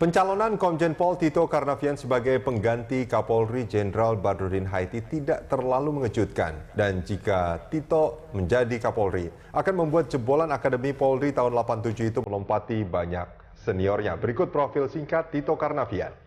Pencalonan Komjen Pol Tito Karnavian sebagai pengganti Kapolri Jenderal Badrodin Haiti tidak terlalu mengejutkan. Dan jika Tito menjadi Kapolri, akan membuat jebolan Akademi Polri tahun 87 itu melompati banyak seniornya. Berikut profil singkat Tito Karnavian.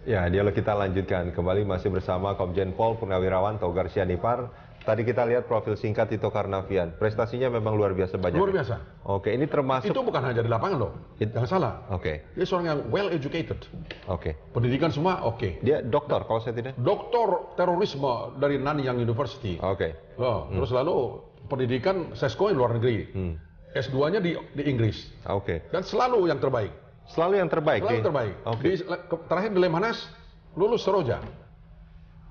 Ya, dialog kita lanjutkan. Kembali masih bersama Komjen Pol Purnawirawan Togar Sianipar. Tadi kita lihat profil singkat Tito Karnavian. Prestasinya memang luar biasa banyak. Luar biasa. Oke, ini termasuk... Itu bukan hanya di lapangan loh. Jangan salah. Oke. Dia seorang yang well educated. Oke. Pendidikan semua oke. Dia doktor kalau saya tidak? Doktor terorisme dari Nanyang University. Oke. Terus lalu pendidikan SESCO yang luar negeri. S2-nya di Inggris. Oke. Dan selalu yang terbaik. Selalu yang terbaik? Selalu terbaik. Oke. Terakhir di Lemhanas, lulus Seroja.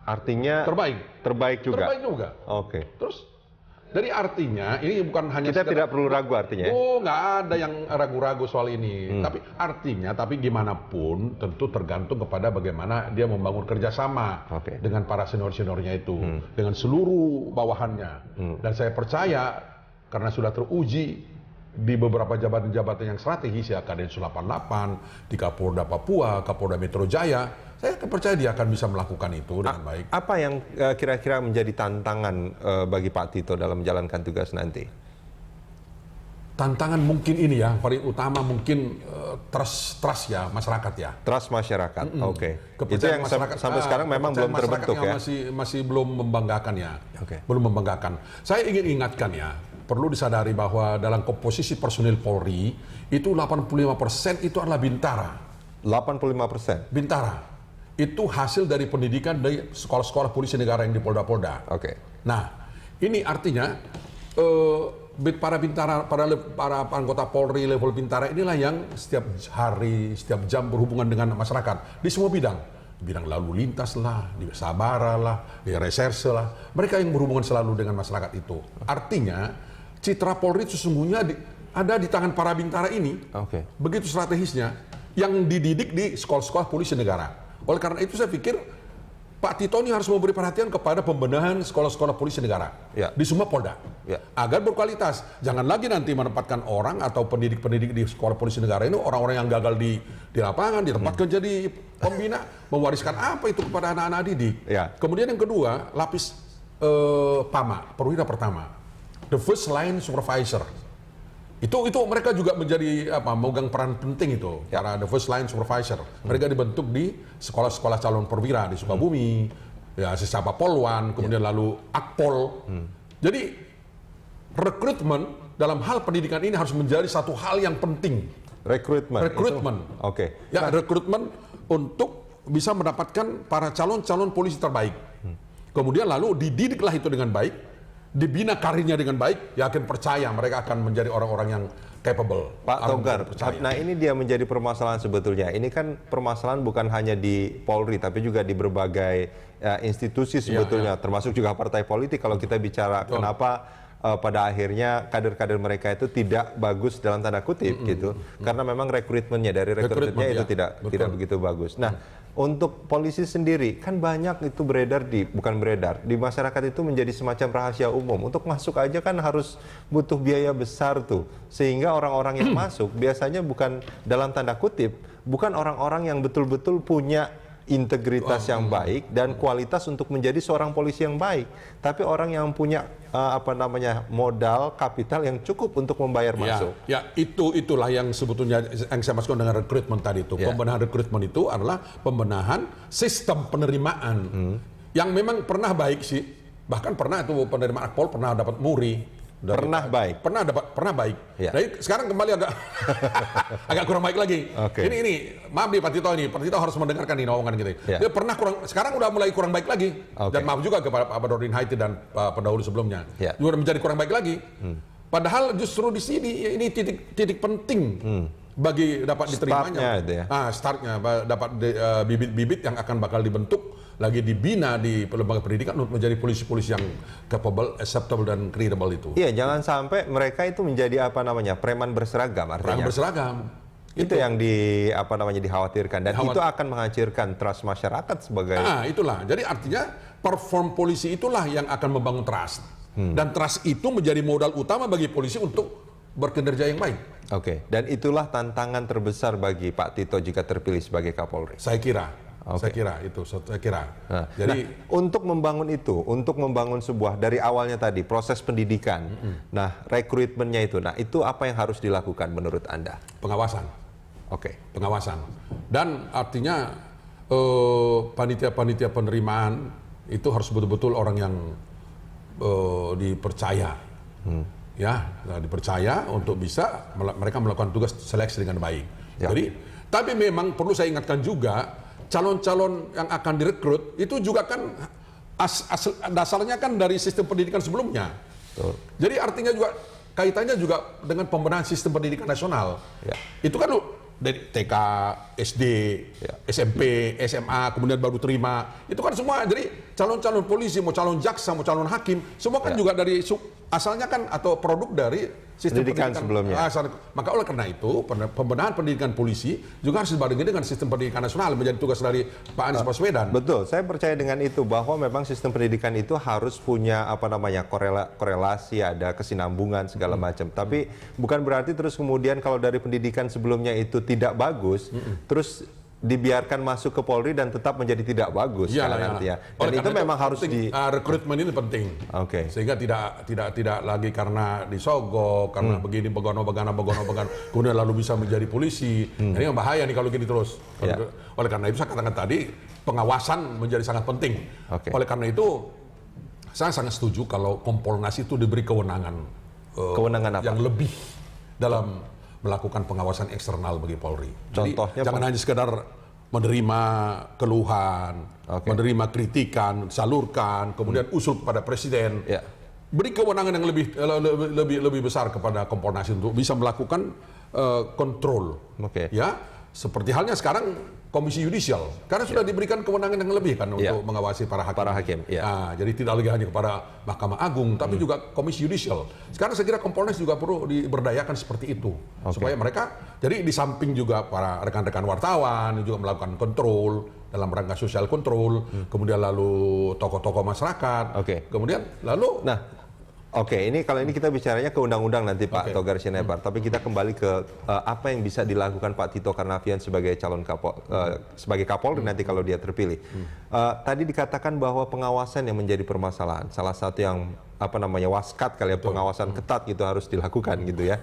Artinya terbaik. Terbaik juga? Terbaik juga. Oke. Terus, dari artinya, ini bukan hanya... Kita tidak perlu ragu artinya? Oh, nggak ada yang ragu-ragu soal ini. Tapi artinya, tapi gimana pun, tentu tergantung kepada bagaimana dia membangun kerjasama dengan para senior-seniornya itu. Dengan seluruh bawahannya. Dan saya percaya, karena sudah teruji, di beberapa jabatan-jabatan yang strategis ya, Kadensus 88, di Kapolda Papua, Kapolda Metro Jaya, saya percaya dia akan bisa melakukan itu dengan baik. Apa yang kira-kira menjadi tantangan bagi Pak Tito dalam menjalankan tugas nanti? Tantangan mungkin ini ya, paling utama mungkin trust ya masyarakat ya. Trust masyarakat, oke. Itu yang masyarakat, sampai sekarang memang belum terbentuk ya? Masih belum membanggakan ya, belum membanggakan. Saya ingin ingatkan ya, perlu disadari bahwa dalam komposisi personil Polri itu 85% itu adalah bintara. 85%? Bintara. Itu hasil dari pendidikan dari sekolah-sekolah polisi negara yang di Polda-Polda. Nah, ini artinya para bintara, para anggota Polri level bintara inilah yang setiap hari, setiap jam berhubungan dengan masyarakat di semua bidang. Bidang lalu lintas lah, di sabara lah, di reserse lah. Mereka yang berhubungan selalu dengan masyarakat itu. Artinya, citra Polri sesungguhnya ada di tangan para bintara ini. Begitu strategisnya, yang dididik di sekolah-sekolah polisi negara. Oleh karena itu saya pikir Pak Tito ini harus memberi perhatian kepada pembenahan sekolah-sekolah polisi negara di semua Polda, agar berkualitas. Jangan lagi nanti menempatkan orang atau pendidik-pendidik di sekolah polisi negara ini orang-orang yang gagal di lapangan, ditempatkan jadi pembina, mewariskan apa itu kepada anak-anak didik. Kemudian yang kedua, lapis PAMA, perwira pertama, the first line supervisor. Itu mereka juga menjadi memegang peran penting itu, para the first line supervisor. Mereka dibentuk di sekolah-sekolah calon perwira di Sukabumi, ya Sesapa Polwan, kemudian lalu Akpol. Jadi rekrutmen dalam hal pendidikan ini harus menjadi satu hal yang penting. Rekrutmen. Ya, rekrutmen untuk bisa mendapatkan para calon-calon polisi terbaik. Kemudian lalu dididiklah itu dengan baik. Dibina karirnya dengan baik, yakin percaya mereka akan menjadi orang-orang yang capable. Pak Togar, nah ini dia menjadi permasalahan sebetulnya. Ini kan permasalahan bukan hanya di Polri, tapi juga di berbagai institusi sebetulnya, termasuk juga partai politik. Kalau kita bicara kenapa pada akhirnya kader-kader mereka itu tidak bagus dalam tanda kutip gitu, karena memang rekrutmennya dari rekrutmennya itu tidak begitu bagus. Nah, untuk polisi sendiri kan banyak itu bukan beredar di masyarakat itu menjadi semacam rahasia umum. Untuk masuk aja kan harus butuh biaya besar tuh, sehingga orang-orang yang masuk biasanya bukan dalam tanda kutip, bukan orang-orang yang betul-betul punya integritas yang baik dan kualitas untuk menjadi seorang polisi yang baik. Tapi orang yang punya modal kapital yang cukup untuk membayar masuk. Ya, itulah yang sebetulnya yang saya maksudkan dengan rekrutmen tadi itu. Pembenahan rekrutmen itu adalah pembenahan sistem penerimaan yang memang pernah baik sih. Bahkan pernah itu penerimaan Akpol pernah dapat muri. Pernah baik. Ya. Jadi sekarang kembali agak kurang baik lagi. Okay. Ini maaf nih Pak Tito harus mendengarkan ini omongan kita. Ya. Dia pernah sekarang udah mulai kurang baik lagi. Dan maaf juga kepada Pak Badrodin Haiti dan pendahulu sebelumnya. Ya. Juga menjadi kurang baik lagi. Padahal justru di sini ini titik penting bagi dapat diterimanya. Startnya dapat bibit-bibit yang akan bakal dibentuk lagi dibina di lembaga pendidikan untuk menjadi polisi-polisi yang capable, acceptable dan credible itu. Iya, jangan sampai mereka itu menjadi preman berseragam artinya. Preman berseragam. Itu yang dikhawatirkan dan itu akan menghancurkan trust masyarakat sebagai. Itulah. Jadi artinya perform polisi itulah yang akan membangun trust. Dan trust itu menjadi modal utama bagi polisi untuk berkinerja yang baik. Oke. Dan itulah tantangan terbesar bagi Pak Tito jika terpilih sebagai Kapolri. Saya kira. Saya kira. Jadi untuk membangun itu, untuk membangun sebuah dari awalnya tadi proses pendidikan, rekrutmennya itu apa yang harus dilakukan menurut Anda? Pengawasan. Oke. Pengawasan. Dan artinya panitia-panitia penerimaan itu harus betul-betul orang yang dipercaya, dipercaya untuk bisa mereka melakukan tugas seleksi dengan baik. Jadi, tapi memang perlu saya ingatkan juga. Calon-calon yang akan direkrut itu juga kan dasarnya kan dari sistem pendidikan sebelumnya. Betul. Jadi artinya juga kaitannya juga dengan pembenahan sistem pendidikan nasional. Itu kan dari TK, SD, SMP, SMA, kemudian baru terima. Itu kan semua jadi calon-calon polisi, mau calon jaksa, mau calon hakim, semua kan juga dari asalnya kan atau produk dari sistem pendidikan sebelumnya. Maka oleh karena itu pembenahan pendidikan polisi juga harus dibarengi dengan sistem pendidikan nasional menjadi tugas dari Pak Anies Baswedan. Betul, saya percaya dengan itu bahwa memang sistem pendidikan itu harus punya korelasi, ada kesinambungan segala macam. Tapi bukan berarti terus kemudian kalau dari pendidikan sebelumnya itu tidak bagus, terus dibiarkan masuk ke Polri dan tetap menjadi tidak bagus nantinya. Dan itu memang harus rekrutmen ini penting. Sehingga tidak lagi karena disogok, karena begini begono kemudian lalu bisa menjadi polisi. Ini yang bahaya nih kalau gini terus. Oleh karena itu saya katakan tadi pengawasan menjadi sangat penting. Oleh karena itu saya sangat setuju kalau Kompolnas itu diberi kewenangan yang lebih dalam melakukan pengawasan eksternal bagi Polri. Contohnya jangan hanya sekedar menerima keluhan, menerima kritikan, salurkan, kemudian usul kepada Presiden. Beri kewenangan yang lebih besar kepada Kompolnas untuk bisa melakukan kontrol. Seperti halnya sekarang Komisi Yudisial, karena sudah diberikan kewenangan yang lebih kan untuk mengawasi para hakim. Jadi tidak lagi hanya kepada Mahkamah Agung, tapi juga Komisi Yudisial. Sekarang saya kira Kompolnas juga perlu diberdayakan seperti itu, supaya mereka, jadi di samping juga para rekan-rekan wartawan juga melakukan kontrol dalam rangka sosial kontrol, kemudian lalu tokoh-tokoh masyarakat, kemudian lalu. Ini kalau ini kita bicaranya ke undang-undang nanti Pak Togar Sinebar, tapi kita kembali ke apa yang bisa dilakukan Pak Tito Karnavian sebagai sebagai Kapolri nanti kalau dia terpilih. Tadi dikatakan bahwa pengawasan yang menjadi permasalahan, salah satu yang waskat kali ya, pengawasan ketat gitu harus dilakukan gitu ya.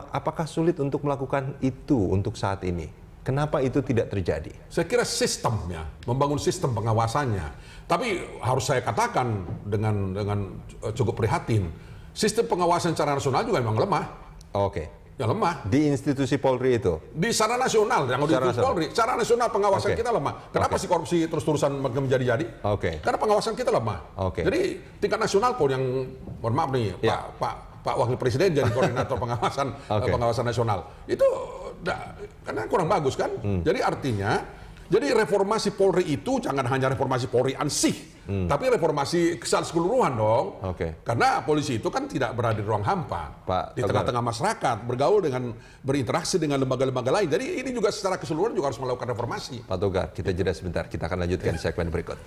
Apakah sulit untuk melakukan itu untuk saat ini? Kenapa itu tidak terjadi? Saya kira sistemnya, membangun sistem pengawasannya. Tapi harus saya katakan dengan cukup prihatin, sistem pengawasan secara nasional juga memang lemah. Ya lemah. Di institusi Polri itu? Di secara nasional, yang di institusi Polri. Secara nasional pengawasan kita lemah. Kenapa sih korupsi terus-terusan menjadi-jadi? Karena pengawasan kita lemah. Jadi tingkat nasional pun yang, mohon maaf nih, Pak Wakil Presiden jadi koordinator pengawasan nasional. Itu karena kurang bagus kan? Jadi artinya, reformasi Polri itu jangan hanya reformasi Polri ansih, tapi reformasi secara keseluruhan dong. Karena polisi itu kan tidak berada di ruang hampa, di tengah-tengah masyarakat, berinteraksi dengan lembaga-lembaga lain. Jadi ini juga secara keseluruhan juga harus melakukan reformasi. Pak Togar, kita jeda sebentar. Kita akan lanjutkan di segmen berikut.